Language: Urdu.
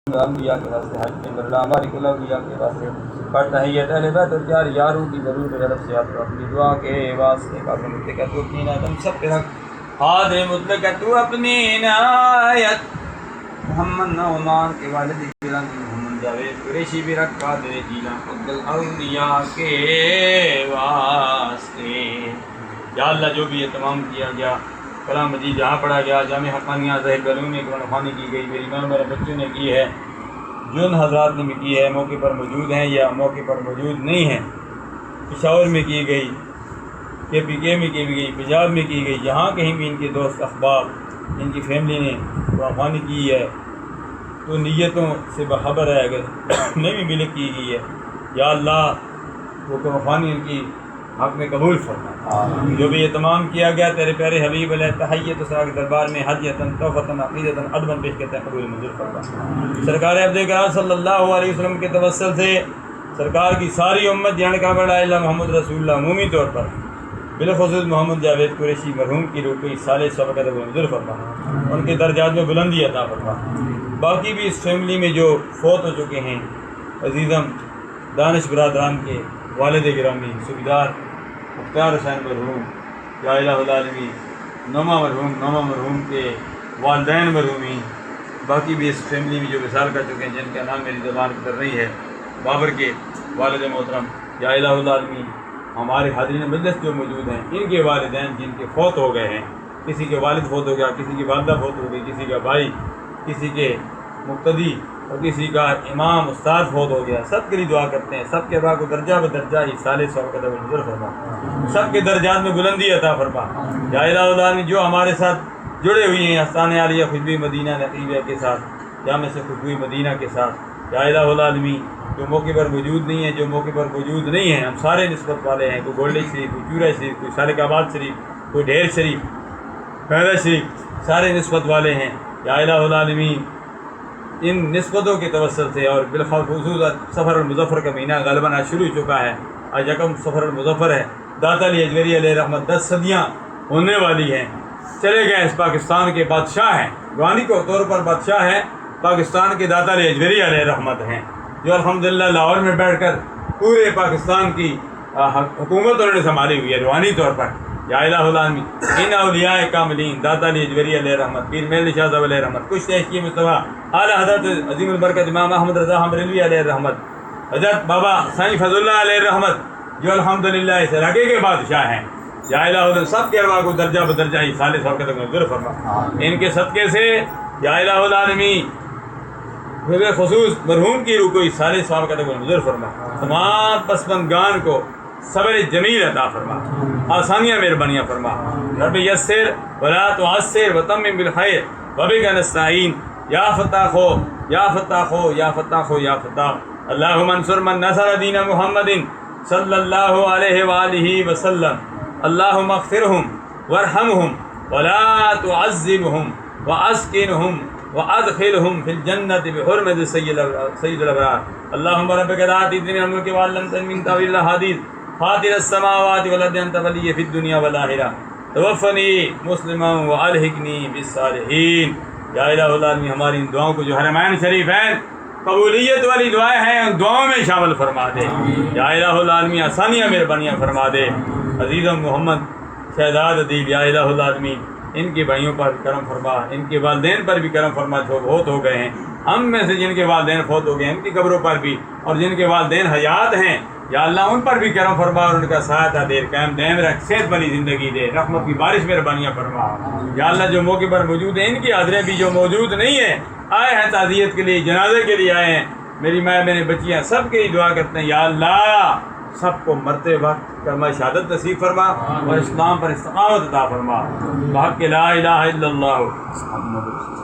انبیاء کے واسطے حج کے اللہ ہماری کل اولیاء کے واسطے پڑھتا ہے یہ اہل بیت اور چار یاروں کی ضرور میرے رب سے آپ اپنی دعا کے واسطے کافر مطلق تو اپنی عنایت ہم سب پہ رکھ حاضر مطلق تو اپنی عنایت محمد نعمان کے والد گرامی محمد جاوید قریشی بھی رکھ قادر جیلان قطب الاولیاء کے واسطے یا اللہ جو بھی اہتمام کیا گیا کلام مجید جہاں پڑھا گیا جامع حقانیہ ظاہر بیرون میں خوانی کی گئی میری ماں میرے بچوں نے کی ہے جن حضرات نے بھی کی ہے موقع پر موجود ہیں یا موقع پر موجود نہیں ہیں پشاور میں کی گئی KPK میں کی گئی پنجاب میں کی گئی جہاں کہیں بھی ان کے دوست احباب ان کی فیملی نے خوانی کی ہے تو نیتوں سے بخبر ہے اگر نہیں بھی ملک کی گئی ہے یا اللہ وہ خوانی ان کی حق میں قبول فرما جو بھی یہ تمام کیا گیا تیرے پیارے حبیب علیہ تحیت کے دربار میں حجیتاً توفتاً عقیدتاً ادباً پیش کرتے ہیں قبول منظور فرما سرکار عبد کرام صلی اللہ علیہ وسلم کے توسل سے سرکار کی ساری امت جان کا بڑا اللہ محمد رسول اللہ عمومی طور پر بالخصوص محمد جاوید قریشی مرحوم کی روح کو اس سال سب کا قبول منظور فرما ان کے درجات میں بلندی عطا فرما باقی بھی اس فیملی میں جو فوت ہو چکے ہیں عزیزم دانش برادران کے والد گرامی سبیدار مختار حسین مرحوم یا الہ العالمین نعمہ مرحوم کے والدین مرحومین باقی بھی اس فیملی میں جو وصال کر چکے ہیں جن کا نام میری زبان کر رہی ہے بابر کے والد محترم یا الہ العالمین ہمارے حاضرین مجلس جو موجود ہیں ان کے والدین جن کے فوت ہو گئے ہیں کسی کے والد فوت ہو گیا کسی کی والدہ فوت ہو گئی کسی کا بھائی کسی کے مقتدی اور کسی کا امام استاد فوت ہو گیا سب کے لیے دعا کرتے ہیں سب کے بعد کو درجہ بدرجہ ہی سال سو قدم منظور فرما سب کے درجات میں بلندی عطا فرما یا الہ العالمین جو ہمارے ساتھ جڑے ہوئے ہیں آستانِ عالیہ خوشبوئی مدینہ نقیبہ کے ساتھ جامع سے خوشبوئی مدینہ کے ساتھ یا الہ العالمین جو موقع پر موجود نہیں ہے جو موقع پر موجود نہیں ہیں ہم سارے نسبت والے ہیں کوئی گولڈی شریف کوئی چورہ شریف کوئی سالک آباد شریف کوئی ڈھیر شریف پیدا شریف سارے نسبت والے ہیں یا الہ العالمین ان نسبتوں کے توسل سے اور بالخصوص سفر المظفر کا مہینہ غالباً آج شروع ہو چکا ہے آج یکم سفر المظفر ہے داتا علی اجمیری علیہ رحمت 10 صدیاں ہونے والی ہیں چلے گئے اس پاکستان کے بادشاہ ہیں روحانی کے طور پر بادشاہ ہیں پاکستان کے داتا علی اجمیری علیہ رحمت ہیں جو الحمدللہ لاہور میں بیٹھ کر پورے پاکستان کی حکومت انہوں نے سنبھالی ہوئی ہے روحانی طور پر یا الہ العالمین ان اولیاء کاملین داتا علی اجمیری علیہ رحمت پیر میل شاہ صاحب علیہ رحمت کچھ تحقیق مصطفیٰ اعلیٰ حضرت عظیم البرکت امام احمد رضا بریلوی علیہ رحمت حضرت بابا سائیں فضل اللہ علیہ رحمت جو الحمدللہ اس علاقے کے بادشاہ ہیں یا الہ العالمین سب کے ارواح کو درجہ بدرجہ ہی سال سب کے تک منظور فرما ان کے صدقے سے یا الہ العالمین خصوص مرحوم کی روح کو اس سال سب کے تک منظور فرما تمام پسماندگان کو صبر جمیل عطا فرما آسانیاں مہربانیاں فرما رب یسر ولا تعسر وتمم بالخیر وبک نستعین یا فتاح ہو یا فتاح ہو یا فتاح ہو یا فتاح اللہم انصر من نصر دین محمد صلی اللہ علیہ وآلہ وسلم اللہم اغفرہم وارحمہم ولا تعذبہم واسکنہم وادخلہم فی الجنت بحرمت سید الابرار اللہم ربک لا تزغ من الملک وعلمتن من تاویل الاحادیث فاطر السماوات والارض انت ولی فی الدنیا والآخرہ توفنی مسلما والحقنی بالصالحین یا الہ العالمین ہماری ان دعاؤں کو جو حرمین شریف ہیں قبولیت والی دعائیں ہیں ان دعاؤں میں شامل فرما دے یا الہ العالمین آسانیاں مہربانیاں فرما دے عزیزم محمد شہزاد عدیل یا الہ العالمین ان کے بھائیوں پر کرم فرما ان کے والدین پر بھی کرم فرما جو فوت ہو گئے ہیں ہم میں سے جن کے والدین فوت ہو گئے ہیں ان کی قبروں پر بھی اور جن کے والدین حیات ہیں یا اللہ ان پر بھی کرم فرما اور ان کا سایہ دیر قائم دائم رکھ صحت والی زندگی دے رحمت کی بارش مہربانیاں فرما یا اللہ جو موقع پر موجود ہیں ان کی حاضریں بھی جو موجود نہیں ہیں آئے ہیں تعزیت کے لیے جنازے کے لیے آئے ہیں میری ماں میرے بچیاں سب کے لیے دعا کرتے ہیں یا اللہ سب کو مرتے وقت کلمہ شہادت نصیب فرما اور اسلام پر استقامت عطا فرما بحق لا الہ الا اللہ محمد